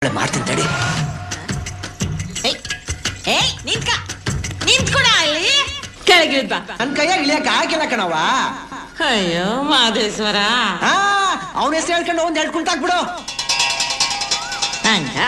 ಮಾಡ್ತೀನಿ ತಡಿ. ನಿಂತ್ಕೊಡ ಅಲ್ಲಿ ಕೆಳಗಿಳಿದ್ ಬಾ. ನನ್ ಕೈಯಾಗ ಇಳಿಯಕ ಆಗಿಲ್ಲ ಕಣವ. ಅಯ್ಯೋ ಮಾದೇಶ್ವರ, ಅವನ ಹೆಸರು ಹೇಳ್ಕೊಂಡು ಒಂದ್ 2 ಕುಂಟಾಕ್ ಬಿಡು. ಹಂಗ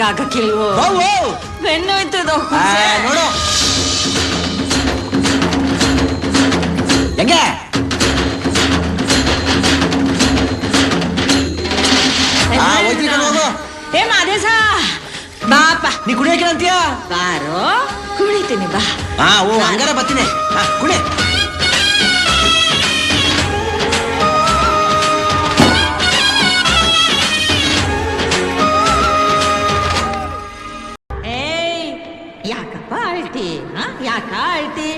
ಆಗಕ್ಕಿಲ್ವೋ? ಬೆನ್ನೋಯ್ತದ ನೋಡು ಹೆಂಗೆ. ಏ ಮಾದೇಶ ಬಾಪ, ನೀ ಕುಡಿಯಕ್ಕೆ ಅಂತೀಯ? ಬಾರೋ ಕುಡಿತೀನಿ ಬಾ. ಹಂಗಾರ ಬರ್ತೀನಿ. ಕುಡಿ. ಯಾಕಪ್ಪ ಆಳ್ತಿ? ಯಾಕ ಆಳ್ತಿ?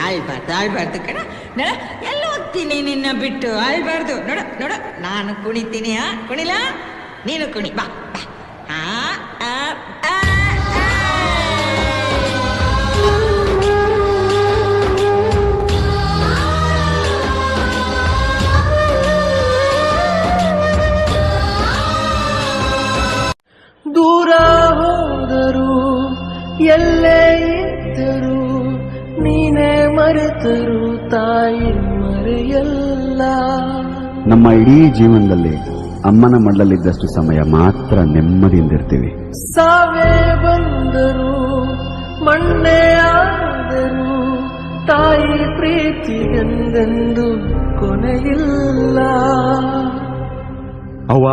ಆಳ್ಬಾರ್ದು ಕಣ. ನೋಡ ಎಲ್ಲ ಹೋಗ್ತೀನಿ ನಿನ್ನ ಬಿಟ್ಟು, ಆಳ್ಬಾರ್ದು. ನೋಡ ನಾನು ಕುಣಿತೀನಿ. ಕುಣಿಲ ನೀನು ಕುಣಿ ಬಾ ಬಾ. ದೂರ ಹೋದರು ಎಲ್ಲೇ ಇದ್ದರು ನೀನೇ ಮರೆತರು ತಾಯಿ ಮರೆಯಲ್ಲ. ನಮ್ಮ ಇಡೀ ಜೀವನದಲ್ಲಿ ಅಮ್ಮನ ಮಡ್ಲಲ್ಲಿದ್ದಷ್ಟು ಸಮಯ ಮಾತ್ರ ನೆಮ್ಮದಿಯಿಂದಿರ್ತೀವಿ. ಸಾವೇ ಬಂದರು ಮಣ್ಣೆ ಆದರು ತಾಯಿ ಪ್ರೀತಿಗೆಂದೆಂದು ಕೊನೆಯಿಲ್ಲ. ಅವ್ವ